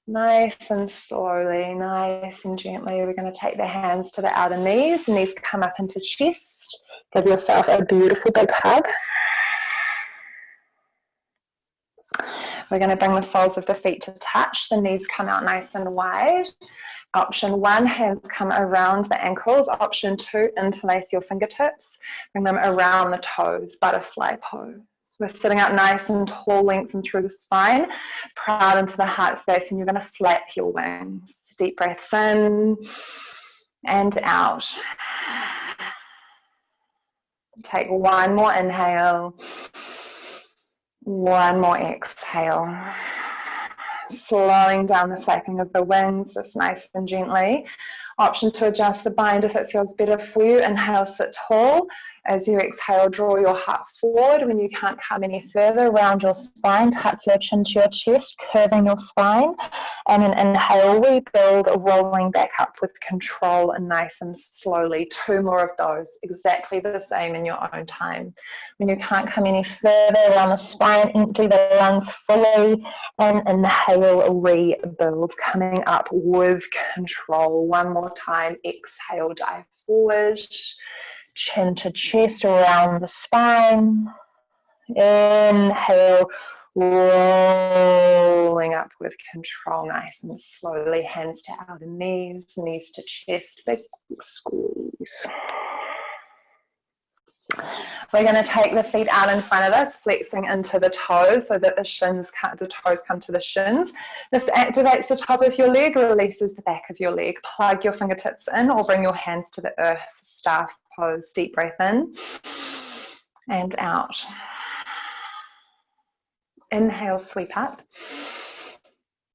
nice and slowly, nice and gently. We're going to take the hands to the outer knees. Knees come up into chest. Give yourself a beautiful big hug. We're going to bring the soles of the feet to touch. The knees come out nice and wide. Option 1, hands come around the ankles. Option 2, interlace your fingertips. Bring them around the toes, butterfly pose. We're sitting up nice and tall, lengthen through the spine, proud into the heart space, and you're going to flap your wings. Deep breaths in and out. Take 1 more inhale, 1 more exhale. Slowing down the flapping of the wings, just nice and gently. Option to adjust the bind if it feels better for you. Inhale, sit tall. As you exhale, draw your heart forward. When you can't come any further, round your spine, tuck your chin to your chest, curving your spine. And then inhale, we build, rolling back up with control and nice and slowly. 2 more of those, exactly the same in your own time. When you can't come any further, around the spine, empty the lungs fully, and inhale, rebuild, coming up with control. 1 more time, exhale, dive forward. Chin to chest, around the spine. Inhale, rolling up with control, nice and slowly. Hands to outer knees, knees to chest, big squeeze. We're going to take the feet out in front of us, flexing into the toes so that the toes come to the shins. This activates the top of your leg, releases the back of your leg. Plug your fingertips in or bring your hands to the earth, staff pose. Deep breath in and out. Inhale, sweep up.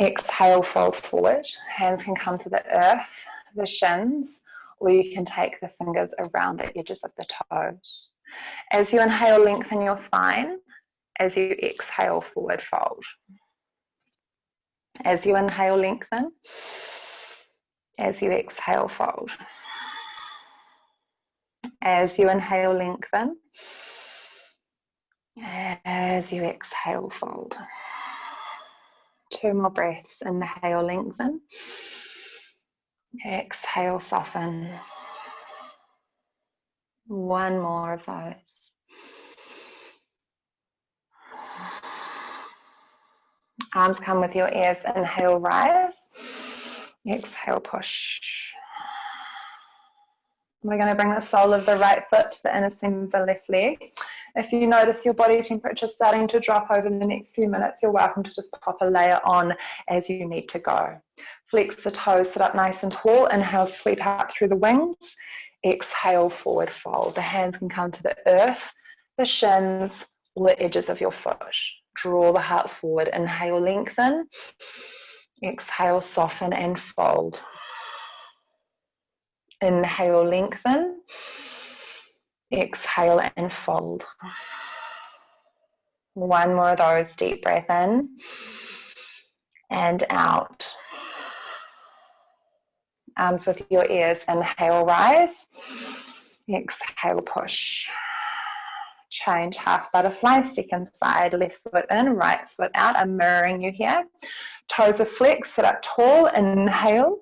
Exhale, fold forward. Hands can come to the earth, the shins, or you can take the fingers around the edges of the toes. As you inhale, lengthen your spine. As you exhale, forward fold. As you inhale, lengthen. As you exhale, fold. As you inhale, lengthen. As you exhale, fold. 2 more breaths. Inhale, lengthen. Exhale, soften. 1 more of those. Arms come with your ears. Inhale, rise. Exhale, push. We're going to bring the sole of the right foot to the inner seam of the left leg. If you notice your body temperature starting to drop over the next few minutes, you're welcome to just pop a layer on as you need to go. Flex the toes, sit up nice and tall. Inhale, sweep up through the wings. Exhale, forward fold. The hands can come to the earth, the shins, or the edges of your foot. Draw the heart forward. Inhale, lengthen. Exhale, soften and fold. Inhale, lengthen. Exhale and fold. 1 more of those. Deep breath in and out. Arms with your ears. Inhale, rise. Exhale, push. Change, half butterfly, second side, left foot in, right foot out. I'm mirroring you here. Toes are flexed, sit up tall, inhale.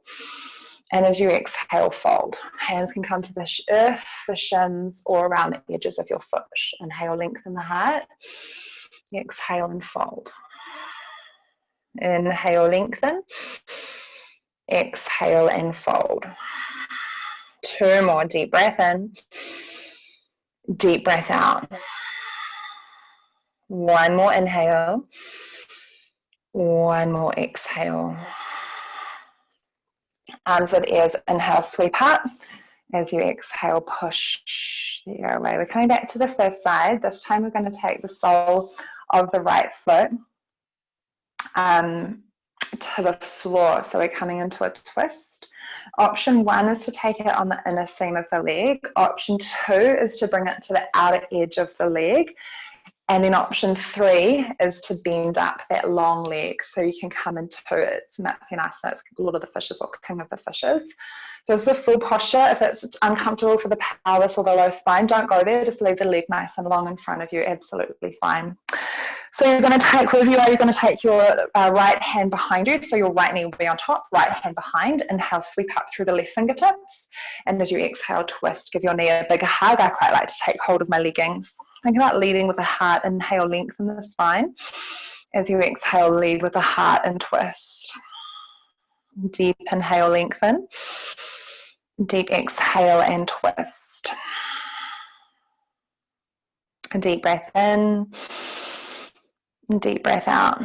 And as you exhale, fold. Hands can come to the earth, the shins, or around the edges of your foot. Inhale, lengthen the heart. Exhale and fold. Inhale, lengthen. Exhale and fold. Two more, deep breath in. Deep breath out. One more inhale. One more exhale. Arms with ears, inhale, sweep up. As you exhale, push the air away. We're coming back to the first side. This time we're going to take the sole of the right foot to the floor. So we're coming into a twist. Option one is to take it on the inner seam of the leg. Option two is to bring it to the outer edge of the leg. And then option three is to bend up that long leg so you can come into it's Vinyasa, it's Lord of the Fishes or King of the Fishes. So it's a full posture. If it's uncomfortable for the pelvis or the low spine, don't go there. Just leave the leg nice and long in front of you. Absolutely fine. So you're going to take, wherever you are, you're going to take your right hand behind you. So your right knee will be on top, right hand behind. Inhale, sweep up through the left fingertips. And as you exhale, twist. Give your knee a bigger hug. I quite like to take hold of my leggings. Think about leading with the heart. Inhale, lengthen the spine. As you exhale, lead with the heart and twist. Deep inhale, lengthen. Deep exhale and twist. A deep breath in. Deep breath out.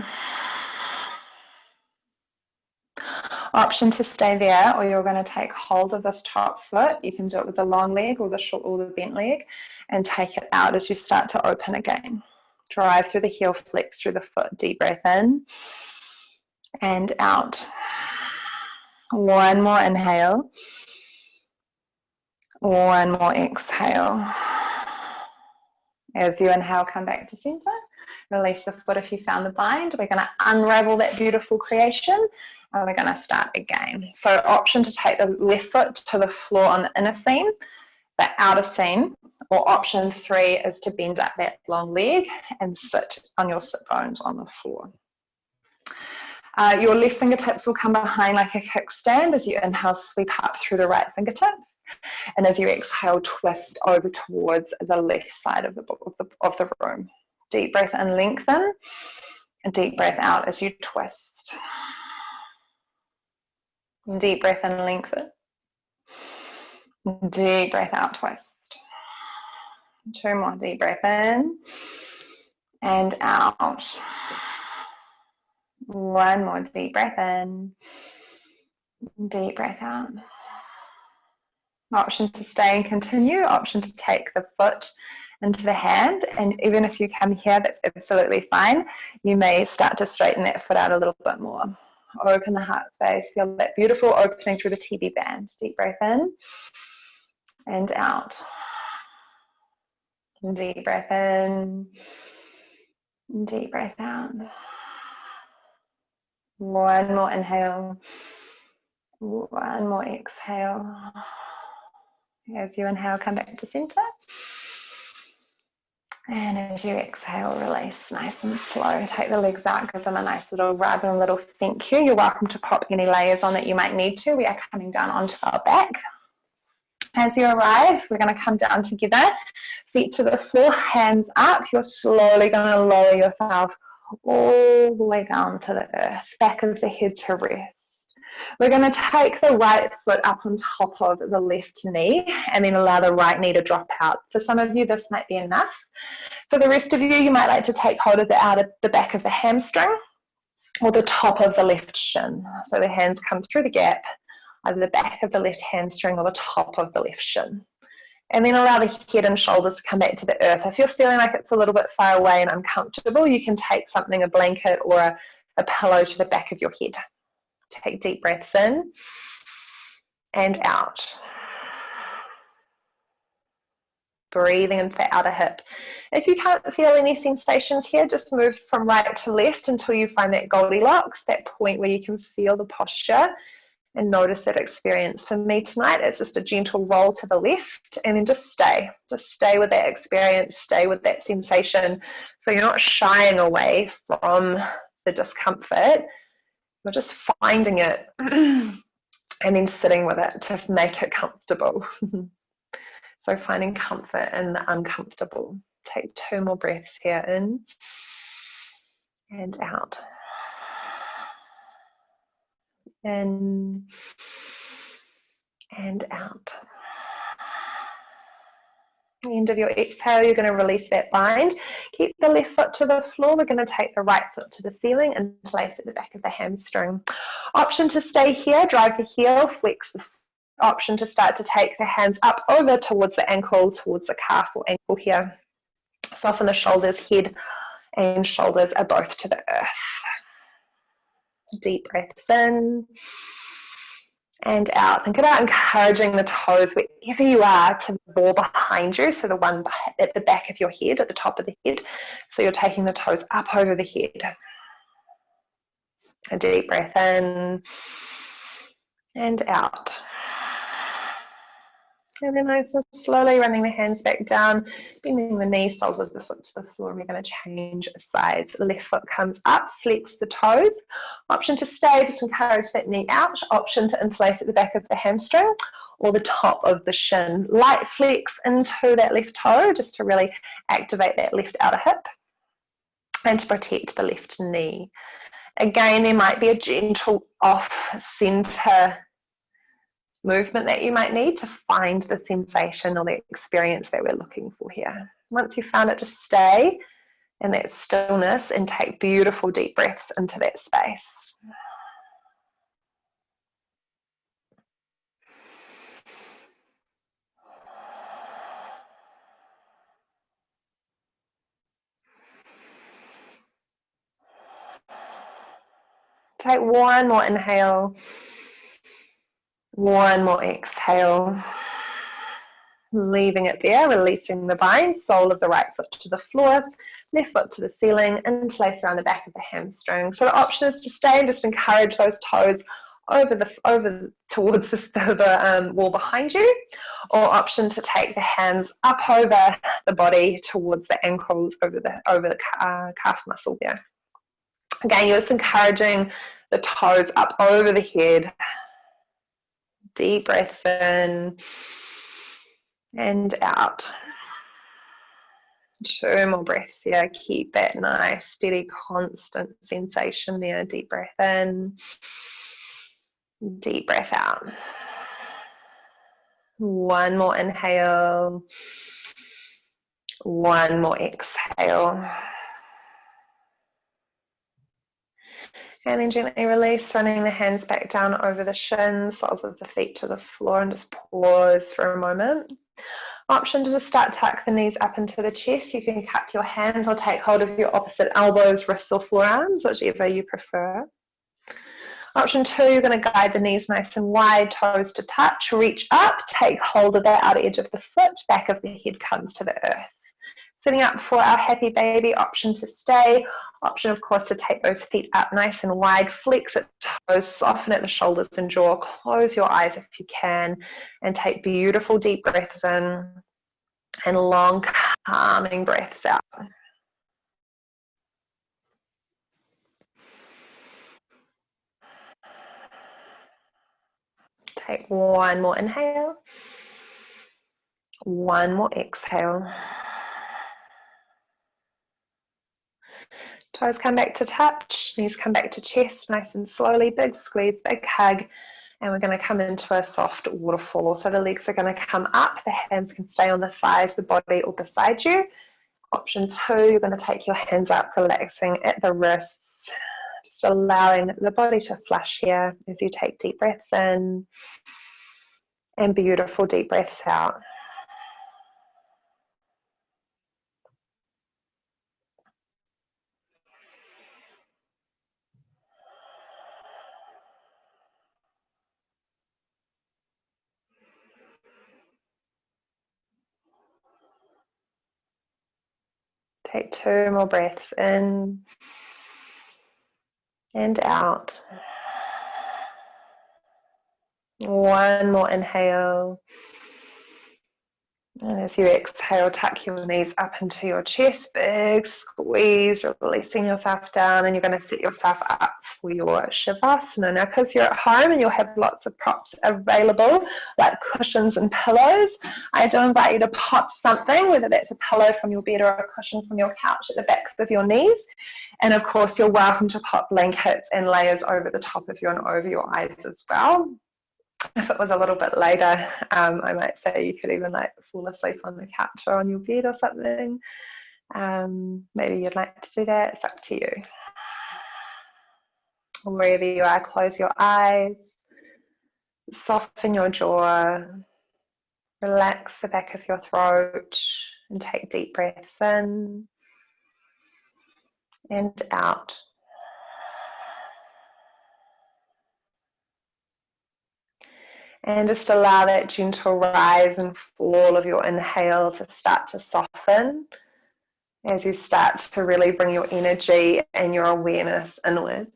Option to stay there, or you're going to take hold of this top foot. You can do it with the long leg or the short or the bent leg, and take it out as you start to open again. Drive through the heel, flex through the foot. Deep breath in and out. One more inhale. One more exhale. As you inhale, come back to center. Release the foot if you found the bind. We're going to unravel that beautiful creation. And we're going to start again. So option to take the left foot to the floor on the inner seam, the outer seam, or option three is to bend up that long leg and sit on your sit bones on the floor. Your left fingertips will come behind like a kickstand as you inhale, sweep up through the right fingertip. And as you exhale, twist over towards the left side of the room. Deep breath in, lengthen. And deep breath out as you twist. Deep breath in, lengthen. Deep breath out, twist. Two more. Deep breath in and out. One more. Deep breath in. Deep breath out. Option to stay and continue. Option to take the foot into the hand, and even if you come here, that's absolutely fine. You may start to straighten that foot out a little bit more. Open the heart space. Feel that beautiful opening through the TB band. Deep breath in and out. Deep breath in. Deep breath out. One more inhale. One more exhale. As you inhale, come back to center. And as you exhale, release nice and slow. Take the legs out, give them a nice little rub and a little thank you. You're welcome to pop any layers on that you might need to. We are coming down onto our back. As you arrive, we're going to come down together. Feet to the floor, hands up. You're slowly going to lower yourself all the way down to the earth. Back of the head to rest. We're going to take the right foot up on top of the left knee and then allow the right knee to drop out. For some of you, this might be enough. For the rest of you, you might like to take hold of the back of the hamstring or the top of the left shin. So the hands come through the gap, either the back of the left hamstring or the top of the left shin. And then allow the head and shoulders to come back to the earth. If you're feeling like it's a little bit far away and uncomfortable, you can take something, a blanket or a pillow to the back of your head. Take deep breaths in and out. Breathing into the outer hip. If you can't feel any sensations here, just move from right to left until you find that Goldilocks, that point where you can feel the posture. And notice that experience. For me tonight, it's just a gentle roll to the left and then just stay. Just stay with that experience, stay with that sensation. So you're not shying away from the discomfort, you're just finding it and then sitting with it to make it comfortable. So finding comfort in the uncomfortable. Take 2 more breaths here, in and out. In and out. At the end of your exhale, you're going to release that bind. Keep the left foot to the floor. We're going to take the right foot to the ceiling and place at the back of the hamstring. Option to stay here, drive the heel, flex the foot. Option to start to take the hands up over towards the ankle, towards the calf or ankle here. Soften the shoulders, head and shoulders are both to the earth. Deep breaths in and out. Think about encouraging the toes wherever you are to the ball behind you, so the one at the back of your head, at the top of the head. So you're taking the toes up over the head. A deep breath in and out. And then nice and slowly running the hands back down, bending the knees, soles of the foot to the floor. We're going to change sides. Left foot comes up, flex the toes. Option to stay, just encourage that knee out. Option to interlace at the back of the hamstring or the top of the shin. Light flex into that left toe just to really activate that left outer hip and to protect the left knee. Again, there might be a gentle off-center movement that you might need to find the sensation or the experience that we're looking for here. Once you've found it, just stay in that stillness and take beautiful deep breaths into that space. Take 1 more inhale, 1 more exhale. Leaving it there, releasing the bind, sole of the right foot to the floor, left foot to the ceiling, interlace around the back of the hamstring. So the option is to stay and just encourage those toes over towards the wall behind you, or option to take the hands up over the body towards the ankles, over the calf muscle there. Again, you're just encouraging the toes up over the head. Deep breath in and out. 2 more breaths here. Keep that nice, steady, constant sensation there. Deep breath in, deep breath out. 1 more inhale, 1 more exhale. And then gently release, running the hands back down over the shins, soles of the feet to the floor, and just pause for a moment. Option to just start tuck the knees up into the chest. You can cup your hands or take hold of your opposite elbows, wrists or forearms, whichever you prefer. Option 2, you're going to guide the knees nice and wide, toes to touch, reach up, take hold of the outer edge of the foot, back of the head comes to the earth. Sitting up for our happy baby, option to stay. Option, of course, to take those feet up nice and wide, flex at toes, soften at the shoulders and jaw, close your eyes if you can, and take beautiful deep breaths in and long, calming breaths out. Take 1 more inhale, 1 more exhale. Toes come back to touch, knees come back to chest, nice and slowly, big squeeze, big hug, and we're going to come into a soft waterfall. So the legs are going to come up, the hands can stay on the thighs, the body or beside you. Option 2, you're going to take your hands up, relaxing at the wrists, just allowing the body to flush here as you take deep breaths in and beautiful deep breaths out. Take 2 more breaths in and out. One more inhale. And as you exhale, tuck your knees up into your chest, big squeeze, releasing yourself down, and you're going to set yourself up for your Shavasana. Now, because you're at home and you'll have lots of props available, like cushions and pillows, I do invite you to pop something, whether that's a pillow from your bed or a cushion from your couch at the backs of your knees. And of course, you're welcome to pop blankets and layers over the top of you and over your eyes as well. If it was a little bit later, I might say you could even like fall asleep on the couch or on your bed or something. Maybe you'd like to do that. It's up to you. Wherever you are, close your eyes, soften your jaw, relax the back of your throat, and take deep breaths in and out. And just allow that gentle rise and fall of your inhale to start to soften as you start to really bring your energy and your awareness inwards.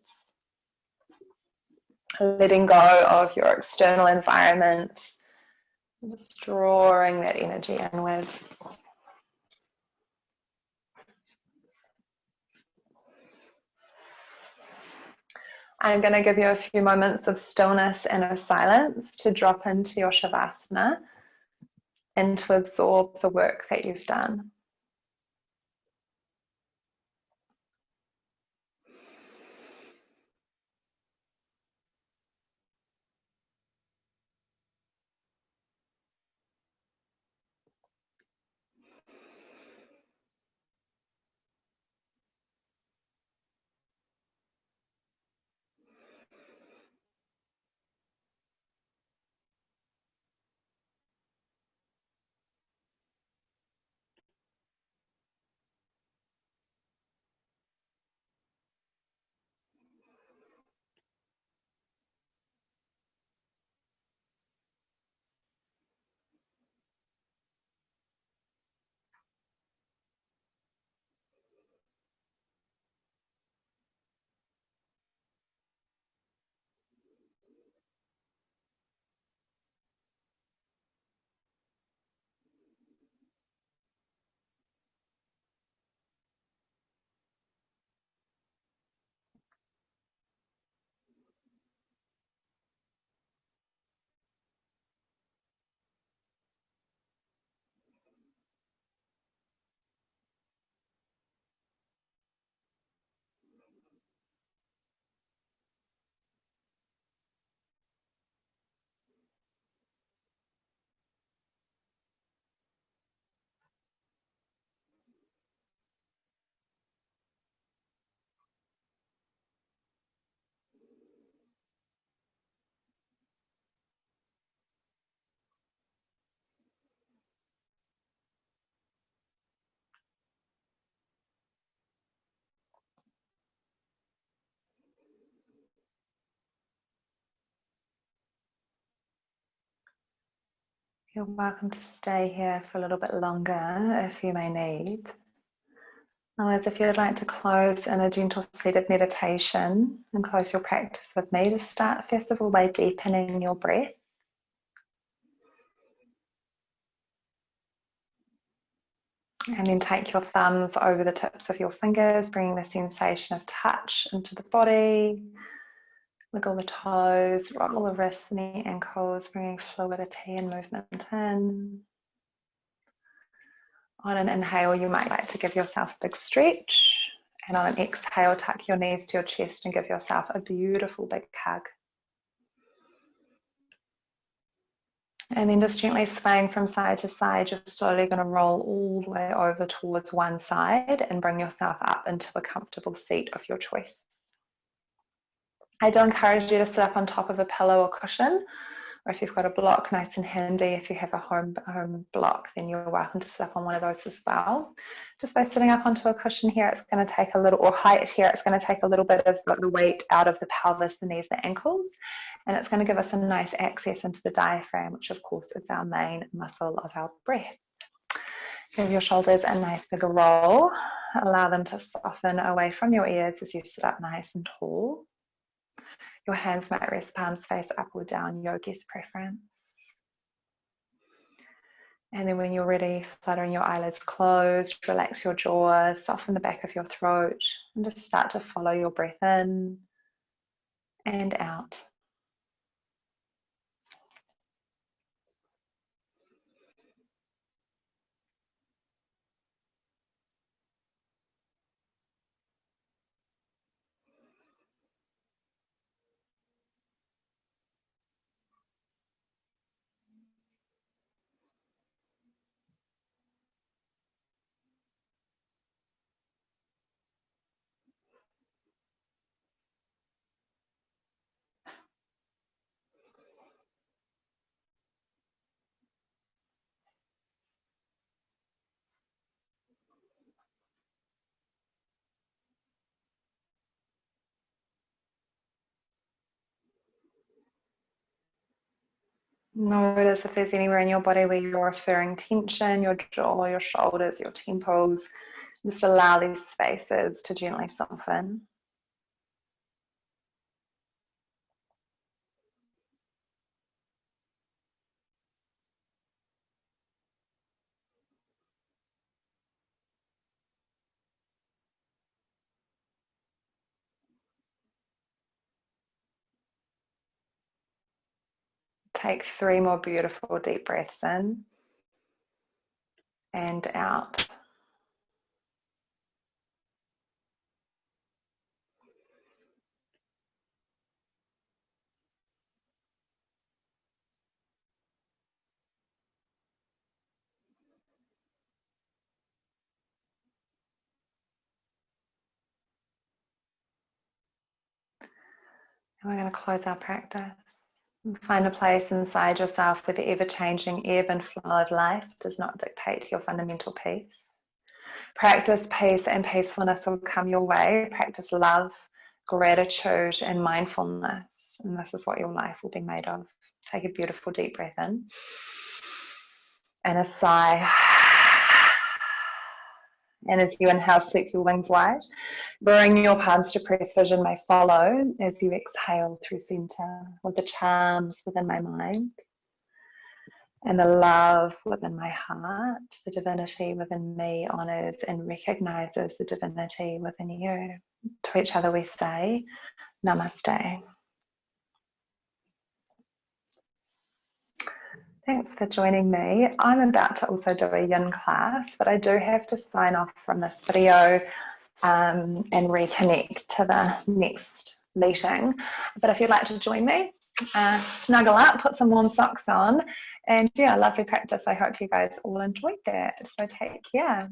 Letting go of your external environment, just drawing that energy inwards. I'm going to give you a few moments of stillness and of silence to drop into your Shavasana and to absorb the work that you've done. You're welcome to stay here for a little bit longer if you may need. Otherwise, if you'd like to close in a gentle seated meditation and close your practice with me, to start first of all by deepening your breath. And then take your thumbs over the tips of your fingers, bringing the sensation of touch into the body. Wiggle the toes, roll the wrists and the ankles, bringing fluidity and movement in. On an inhale, you might like to give yourself a big stretch. And on an exhale, tuck your knees to your chest and give yourself a beautiful big hug. And then just gently swaying from side to side, you're slowly going to roll all the way over towards one side and bring yourself up into a comfortable seat of your choice. I do encourage you to sit up on top of a pillow or cushion, or if you've got a block, nice and handy. If you have a home block, then you're welcome to sit up on one of those as well. Just by sitting up onto a cushion here, it's going to take a little, or height here, it's going to take a little bit of the weight out of the pelvis, the knees, the ankles, and it's going to give us a nice access into the diaphragm, which of course is our main muscle of our breath. Give your shoulders a nice big roll. Allow them to soften away from your ears as you sit up nice and tall. Your hands might rest palms face up or down, yogi's preference. And then when you're ready, fluttering your eyelids closed, relax your jaw, soften the back of your throat, and just start to follow your breath in and out. Notice if there's anywhere in your body where you're referring tension, your jaw, your shoulders, your temples. Just allow these spaces to gently soften. Take 3 more beautiful deep breaths in and out. And we're going to close our practice. And find a place inside yourself where the ever-changing ebb and flow of life does not dictate your fundamental peace. Practice peace, and peacefulness will come your way. Practice love, gratitude, and mindfulness. And this is what your life will be made of. Take a beautiful deep breath in. And a sigh. And as you inhale, sweep your wings wide. Bring your palms to press, vision may follow as you exhale through center with the charms within my mind and the love within my heart. The divinity within me honors and recognizes the divinity within you. To each other we say, Namaste. Thanks for joining me. I'm about to also do a yin class, but I do have to sign off from this video and reconnect to the next meeting. But if you'd like to join me, snuggle up, put some warm socks on, and yeah, lovely practice. I hope you guys all enjoyed that. So take care.